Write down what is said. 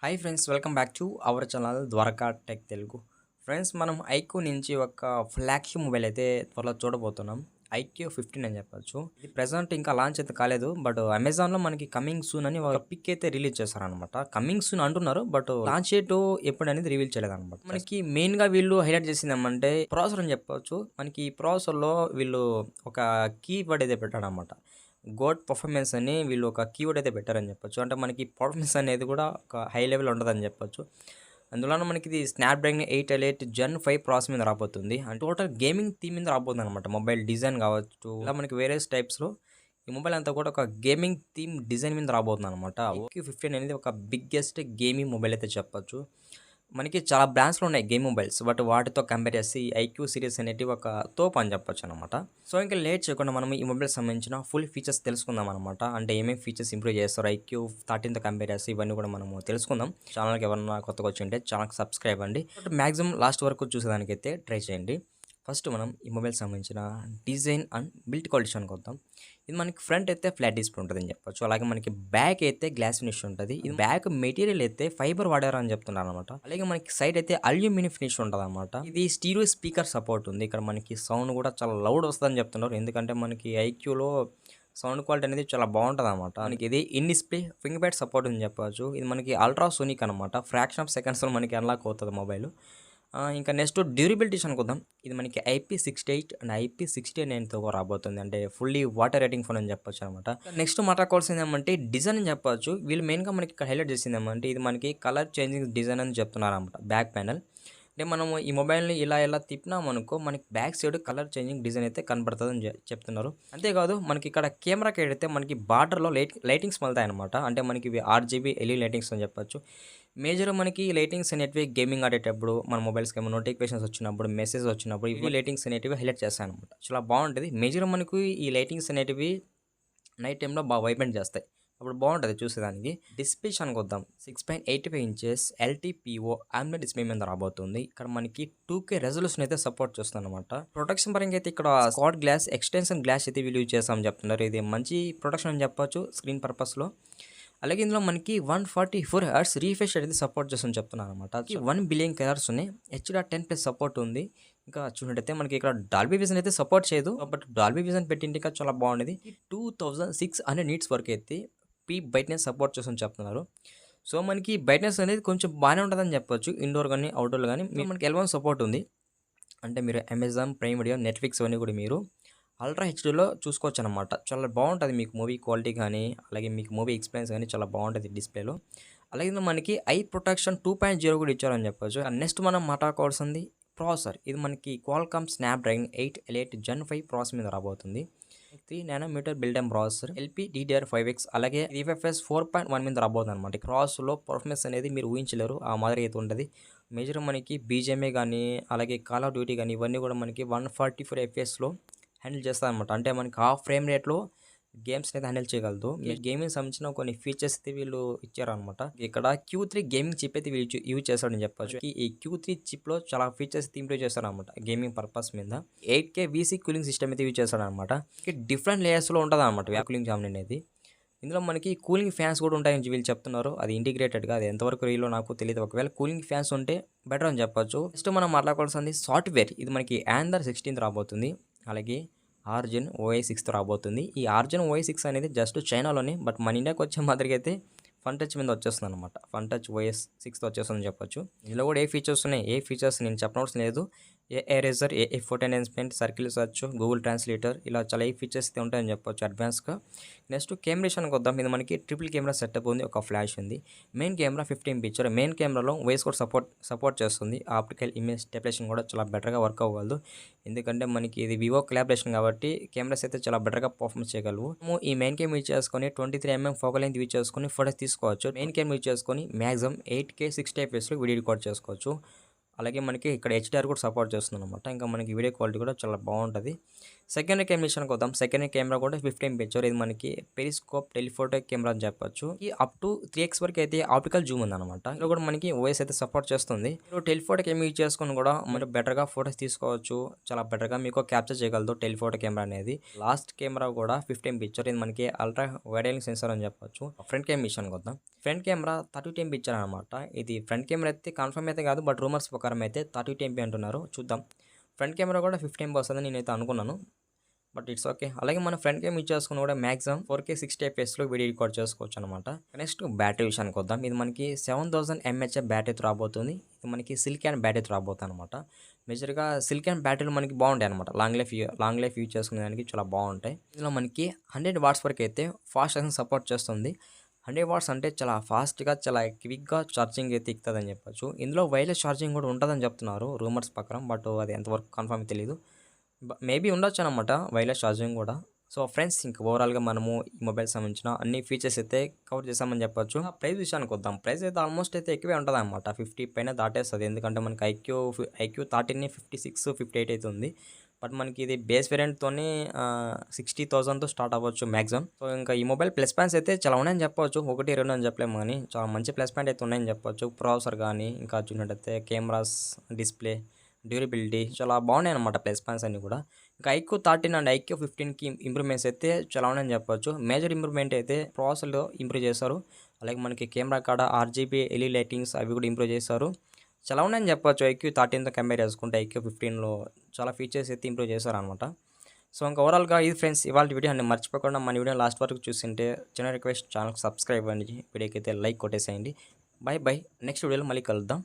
Hi friends, welcome back to our channel Dwaraka tech Telugu. Friends, మనం iQOO నుంచి ఒక flagship mobile అయితే త్వరలో చూడబోతున్నాం. ఐక్యూ 15 అని చెప్పొచ్చు. ఇది ప్రెజెంట్ ఇంకా లాంచ్ అయితే కాలేదు, బట్ అమెజాన్లో మనకి కమింగ్ సూన్ అని ఒక పిక్ అయితే రిలీజ్ చేశారనమాట. కమింగ్ సూన్ అంటున్నారు, బట్ లాంచ్ డేట్ ఎప్పుడు అనేది రివీల్ చేయలేదు అనమాట. మనకి మెయిన్గా వీళ్ళు హైలైట్ చేసింది ఏమంటే ప్రాసెసర్ అని చెప్పొచ్చు. మనకి ఈ ప్రాసెసర్లో వీళ్ళు ఒక కీవర్డ్ అయితే పెట్టాడు అనమాట. గోడ్ పర్ఫార్మెన్స్ అని వీళ్ళు ఒక కీవర్డ్ అయితే పెట్టారని చెప్పొచ్చు. అంటే మనకి పర్ఫార్మెన్స్ అనేది కూడా ఒక హై లెవెల్ ఉంటుందని చెప్పొచ్చు. అందువలన మనకి ఇది స్నాప్డ్రాగన్ 8 జెన్ 5 ప్రాసెస్ మీద రాబోతుంది. అండ్ టోటల్ గేమింగ్ థీమ్ మీద రాబోతుంది అనమాట. మొబైల్ డిజైన్ కావచ్చు, ఇలా మనకి వేరియస్ టైప్స్లో ఈ మొబైల్ అంతా కూడా ఒక గేమింగ్ థీమ్ డిజైన్ మీద రాబోతుంది అనమాట. ఓకే 15 అనేది ఒక బిగ్గెస్ట్ గేమింగ్ మొబైల్ అయితే చెప్పొచ్చు. మనకి చాలా బ్రాండ్స్లో ఉన్నాయి గేమ్ మొబైల్స్, బట్ వాటితో కంపేర్ చేసి ఐక్యూ సిరీస్ అనేటివి ఒక తోపు అని చెప్పొచ్చు అనమాట. సో ఇంకా లేట్ చేయకుండా మనం ఈ మొబైల్ సంబంధించిన ఫుల్ ఫీచర్స్ తెలుసుకుందాం అనమాట. అంటే ఏమేమి ఫీచర్స్ ఇంప్రూవ్ చేస్తారు ఐక్యూ 13తో కంపేర్ చేసి ఇవన్నీ కూడా మనము తెలుసుకుందాం. ఛానల్కి ఎవరన్నా కొత్తగా వచ్చి ఉంటే ఛానల్కి సబ్స్క్రైబ్ అండి. బట్ మ్యాక్సిమం లాస్ట్ వరకు చూసేదానికైతే ట్రై చేయండి. ఫస్ట్ మనం ఈ మొబైల్ సంబంధించిన డిజైన్ అండ్ బిల్డ్ క్వాలిటీషన్కి వద్దాం. ఇది మనకి ఫ్రంట్ అయితే ఫ్లాట్ డిస్ప్లే ఉంటుందని చెప్పొచ్చు. అలాగే మనకి బ్యాక్ అయితే గ్లాస్ ఫినిష్ ఉంటుంది. ఇది బ్యాక్ మెటీరియల్ అయితే ఫైబర్ వాడారు అని చెప్తున్నారు అనమాట. అలాగే మనకి సైడ్ అయితే అల్యూమినియం ఫినిష్ ఉంటుంది అనమాట. ఇది స్టీరియో స్పీకర్ సపోర్ట్ ఉంది. ఇక్కడ మనకి సౌండ్ కూడా చాలా లౌడ్ వస్తుందని చెప్తున్నారు. ఎందుకంటే మనకి ఐక్యూలో సౌండ్ క్వాలిటీ అనేది చాలా బాగుంటుంది అనమాట. మనకి ఇది in display finger pad support అని చెప్పొచ్చు. ఇది మనకి అల్ట్రాసోనిక్ అనమాట. ఫ్రాక్షన్ ఆఫ్ సెకండ్స్లో మనకి అన్లాక్ అవుతుంది మొబైల్. ఇంకా నెక్స్ట్ డ్యూరబిలిటీస్ అనుకుందాం. ఇది మనకి IP68 అండ్ IP69తో రాబోతుంది. అంటే ఫుల్లీ వాటర్ రేటింగ్ ఫోన్ అని చెప్పొచ్చు అనమాట. నెక్స్ట్ మాట్లాడుకోవాల్సింది ఏమంటే డిజైన్ అని చెప్పొచ్చు. వీళ్ళు మెయిన్గా మనకి ఇక్కడ హైలైట్ చేసింది ఏమంటే ఇది మనకి కలర్ చేంజింగ్ డిజైన్ అని చెప్తున్నారు అనమాట. బ్యాక్ ప్యానల్ అంటే మనము ఈ మొబైల్ని ఇలా తిప్పినాం అనుకో మనకి back side colour changing design అయితే కనబడుతుందని చెప్తున్నారు. అంతేకాదు మనకి ఇక్కడ కెమెరాకి అయితే మనకి బార్డర్లో లైటింగ్స్ మళ్తాయి అనమాట. అంటే మనకి ఇవి RGB LED లైటింగ్స్ అని చెప్పొచ్చు. మేజర్ మనకి లైటింగ్స్ అనేటివి గేమింగ్ ఆడేటప్పుడు మన మొబైల్స్కి ఏమో నోటిఫికేషన్స్ వచ్చినప్పుడు, మెసేజ్ వచ్చినప్పుడు ఇవి లైటింగ్స్ అనేటివి హైలైట్ చేస్తాయి అనమాట. చాలా బాగుంటుంది. మేజర్ మనకి ఈ లైటింగ్స్ అనేటివి నైట్ టైంలో బాగా వైబ్రెంట్ చేస్తాయి. అప్పుడు బాగుంటుంది చూసేదానికి. డిస్ప్లే అనుకొద్దాం. 6.85 ఇంచెస్ LTPO AMOLED డిస్ప్లే మీద రాబోతుంది. ఇక్కడ మనకి 2K రెజల్యూషన్ అయితే సపోర్ట్ చేస్తుంది అనమాట. ప్రొటెక్షన్ పరంగా అయితే ఇక్కడ స్క్వాడ్ గ్లాస్ ఎక్స్టెన్షన్ గ్లాస్ అయితే వీళ్ళు యూజ్ చేస్తామని చెప్తున్నారు. ఇది మంచి ప్రొటెక్షన్ అని చెప్పొచ్చు స్క్రీన్ పర్పస్లో. అలాగే ఇందులో మనకి 144 హెర్ట్జ్ రీఫ్రెష్ అనేది సపోర్ట్ చేస్తుందని చెప్తున్నారు అనమాట. 1 బిలియన్ కలర్స్ ఉన్నాయి. HDR10+ సపోర్ట్ ఉంది. ఇంకా చూసినట్టయితే మనకి ఇక్కడ డాల్బీ విజన్ అయితే సపోర్ట్ చేయదు, బట్ డాల్బీ విజన్ పెట్టింటే ఇంకా చాలా బాగుండేది. 2600 నీట్స్ వరకు అయితే పీప్ బ్రైట్నెస్ సపోర్ట్ చేస్తుందని చెప్తున్నారు. సో మనకి బ్రైట్నెస్ అనేది కొంచెం బాగానే ఉంటుందని చెప్పొచ్చు. ఇండోర్ కానీ అవుట్డోర్ కానీ మనకి L1 సపోర్ట్ ఉంది. అంటే మీరు అమెజాన్ ప్రైమ్ వీడియో, నెట్ఫ్లిక్స్ అవన్నీ కూడా మీరు అల్ట్రా హెచ్డీలో చూసుకోవచ్చు అనమాట. చాలా బాగుంటుంది మీకు మూవీ క్వాలిటీ కానీ, అలాగే మీకు మూవీ ఎక్స్పీరియన్స్ కానీ చాలా బాగుంటుంది డిస్ప్లేలో. అలాగే మనకి ఐ ప్రొటెక్షన్ 2.0 కూడా ఇచ్చారని చెప్పొచ్చు. నెక్స్ట్ మనం మాట్లాడుకోవాల్సింది ప్రాసెసర్. ఇది మనకి Qualcomm Snapdragon 8 Elite Gen 5 processor మీద రాబోతుంది. 3 nm బిల్డెన్ ప్రాసెసర్, LPDDR5X, అలాగే UFS 4.1 మీద రాబోతుంది అనమాట. ప్రాసెసర్లో పర్ఫార్మెన్స్ అనేది మీరు ఊహించలేరు, ఆ మాదిరి అయితే ఉంటుంది. మేజర్ మనకి BGMA కానీ, అలాగే కాల్ ఆఫ్ డ్యూటీ కానీ ఇవన్నీ కూడా మనకి 144 FPS హ్యాండిల్ చేస్తుంది అనమాట. అంటే మనకి హాఫ్ ఫ్రేమ్ రేట్లో గేమ్స్ అయితే హ్యాండిల్ చేయగలదు. ఈ గేమింగ్ సంబంధించిన కొన్ని ఫీచర్స్ అయితే వీళ్ళు ఇచ్చారనమాట. ఇక్కడ Q3 గేమింగ్ చిప్ అయితే వీళ్ళు యూజ్ చేస్తారని చెప్పొచ్చు. ఈ Q3 చిప్లో చాలా ఫీచర్స్ అయితే ఇంప్రూవ్ చేస్తారనమాట గేమింగ్ పర్పస్ మీద. 8K VC కూలింగ్ సిస్టమ్ అయితే యూజ్ చేస్తారనమాట. డిఫరెంట్ లేయర్స్లో ఉంటుంది అనమాట కూలింగ్ జామ్ అనేది. ఇందులో మనకి కూలింగ్ ఫ్యాన్స్ కూడా ఉంటాయని వీళ్ళు చెప్తున్నారు. అది ఇంటిగ్రేటెడ్గా, అది ఎంతవరకు రీలో నాకు తెలియదు. ఒకవేళ కూలింగ్ ఫ్యాన్స్ ఉంటే బెటర్ అని చెప్పొచ్చు. నెక్స్ట్ మనం మాట్లాడుకోవాల్సింది సాఫ్ట్వేర్. ఇది మనకి Android 16 రాబోతుంది. అలాగే Argen OS 6 రాబోతుంది. ఈ Argen OS 6 అనేది జస్ట్ చైనాలోనే, బట్ మన ఇండియాకి వచ్చే మాదిరిగా అయితే ఫన్ టచ్ మీద వచ్చేస్తుంది అనమాట. ఫన్ టచ్ OS 6 వచ్చేస్తుందని చెప్పొచ్చు. ఇందులో కూడా ఏ ఫీచర్స్ ఉన్నాయి, ఏ ఫీచర్స్ నేను చెప్పనవసరం లేదు. Eraser, photo enhancement, circle search, Google translator, ఇలా చాలా ఏ ఫీచర్స్ అయితే ఉంటాయని చెప్పొచ్చు అడ్వాన్స్గా. నెక్స్ట్ కెమెరాషన్కి వద్దాం. ఇది మనకి ట్రిపుల్ కెమెరా సెటప్ ఉంది, ఒక ఫ్లాష్ ఉంది. Main camera 15 picture. మెయిన్ కెమెరాలో వాయిస్ కూడా సపోర్ట్ చేస్తుంది. ఆప్టికల్ ఇమేజ్ స్టెబిలైజేషన్ కూడా చాలా బెటర్గా వర్క్ అవ్వగలదు. ఎందుకంటే మనకి ఇది వివో కొలాబరేషన్ కాబట్టి కెమెరాస్ అయితే చాలా బెటర్గా పర్ఫార్మెన్స్ చేయగలవు. ఈ మెయిన్ కెమెరా యూజ్ చేసుకొని 23mm ఫోకల్ లెంగ్త్ యూజ్ చేసుకొని ఫోటోస్ తీసుకోవచ్చు. మెయిన్ కెమెరా యూజ్ చేసుకొని maximum 8K 60 fps video record చేసుకోవచ్చు. అలాగే మనకి ఇక్కడ HDR కూడా సపోర్ట్ చేస్తుంది అనమాట. ఇంకా మనకి వీడియో క్వాలిటీ కూడా చాలా బాగుంటుంది. సెకండరీ కెమెరా విషయానికి వద్దాం. సెకండరీ కెమెరా కూడా 15 పిక్చర్. ఇది మనకి పెరిస్కోప్ టెలిఫోటో కెమెరా అని చెప్పొచ్చు. ఈ అప్ టు 3x వరకు అయితే ఆప్టికల్ జూమ్ ఉందన్నమాట. ఇందులో కూడా మనకి ఓఎస్ అయితే సపోర్ట్ చేస్తుంది. మీరు టెలిఫోటో కెమెరా యూజ్ చేసుకుని కూడా మీరు బెటర్గా ఫోటోస్ తీసుకోవచ్చు. చాలా బెటర్గా మీకు క్యాప్చర్ చేయగలదు టెలిఫోటో కెమెరా అనేది. లాస్ట్ కెమెరా కూడా 15 పిక్చర్. ఇది మనకి అల్ట్రా వైడ్ యాంగిల్ సెన్సార్ అని చెప్పొచ్చు. ఫ్రంట్ కెమెరా విషయానికి వద్దాం. ఫ్రంట్ కెమెరా 32 ఎంపీ పిక్చర్ అనమాట. ఇది ఫ్రంట్ కెమెరా అయితే కన్ఫర్మ్ అయితే కాదు, బట్ రూమర్స్ ప్రకారం అయితే 32 ఎంపీ అంటున్నారు. చూద్దాం. ఫ్రంట్ కెమెరా కూడా 15 వస్తుందని నేనైతే అనుకున్నాను, బట్ ఇట్స్ ఓకే. అలాగే మన ఫ్రంట్ కెమెరా యూజ్ చేసుకుని కూడా maximum 4K 60 fps video record చేసుకోవచ్చు అనమాట. నెక్స్ట్ బ్యాటరీ విషయానికి వద్దాం. ఇది మనకి 7000 mAh బ్యాటరీతో రాబోతుంది. ఇది మనకి సిలికాన్ బ్యాటరీతో రాబోతుంది అనమాట. మేజర్గా సిలికాన్ బ్యాటరీలు మనకి బాగుంటాయి అనమాట. లాంగ్ లైఫ్ యూజ్ చేసుకునే దానికి చాలా బాగుంటాయి. ఇందులో మనకి 100 వాట్స్ వరకు అయితే ఫాస్ట్ ఛార్జింగ్ సపోర్ట్ చేస్తుంది. 100 వాట్స్ అంటే చాలా ఫాస్ట్గా చాలా క్విక్గా ఛార్జింగ్ అయితే ఎక్కుతుందని చెప్పొచ్చు. ఇందులో వైర్లెస్ ఛార్జింగ్ కూడా ఉంటుందని చెప్తున్నారు రూమర్స్ ప్రకారం, బట్ అది ఎంతవరకు కన్ఫర్మ్ తెలియదు. మేబీ ఉండొచ్చు అనమాట వైర్లెస్ ఛార్జింగ్ కూడా. సో ఫ్రెండ్స్, ఇంక ఓవరాల్గా మనము ఈ మొబైల్ సంబంధించిన అన్ని ఫీచర్స్ అయితే కవర్ చేసామని చెప్పొచ్చు. ప్రైస్ విషయానికి వద్దాం. ప్రైస్ అయితే ఆల్మోస్ట్ అయితే ఎక్కువే ఉంటుంది అనమాట. 50 పైన దాటేస్తుంది. ఎందుకంటే మనకి ఐక్యూ 13 56 58 అయితే ఉంది. బట్ మనకి ఇది బేస్ వేరియంట్తోనే 60,000తో స్టార్ట్ అవ్వచ్చు మ్యాక్సిమం. సో ఇంకా ఈ మొబైల్ ప్లస్ పాయింట్స్ అయితే చాలా ఉన్నాయని చెప్పవచ్చు. 1 2 అని చెప్పలేము, కానీ చాలా మంచి ప్లస్ పాయింట్ అయితే ఉన్నాయని చెప్పొచ్చు. ప్రాసెసర్ కానీ ఇంకా చూసినట్టయితే కెమెరాస్, డిస్ప్లే, డ్యూరబిలిటీ చాలా బాగున్నాయి అనమాట ప్లస్ పాయింట్స్ అన్ని కూడా. ఇంకా ఐక్యూ 13 అండ్ ఐక్యూ 15కి ఇంప్రూవ్మెంట్స్ అయితే చాలా ఉన్నాయని చెప్పొచ్చు. మేజర్ ఇంప్రూవ్మెంట్ అయితే ప్రాసెసర్లో ఇంప్రూవ్ చేశారు. అలాగే మనకి కెమెరా కాడ RGB LED లైటింగ్స్ అవి కూడా ఇంప్రూవ్ చేశారు. చాలా ఉన్నాయని చెప్పొచ్చు. ఐక్యూ 13తో కంపేర్ చేసుకుంటే ఐక్యూ 15లో చాలా ఫీచర్స్ అయితే ఇంప్రూవ్ చేశారు అనమాట. సో ఇంకా ఓవరాల్గా ఇది ఫ్రెండ్స్ ఇవాళ వీడియో. అన్ని మర్చిపోకుండా మన వీడియో లాస్ట్ వరకు చూసింటే చిన్న రిక్వెస్ట్, ఛానల్కి సబ్స్క్రైబ్ అవ్వండి, వీడియోకి అయితే లైక్ కొట్టేసేయండి. Bye bye. నెక్స్ట్ వీడియోలో మళ్ళీ కలుద్దాం.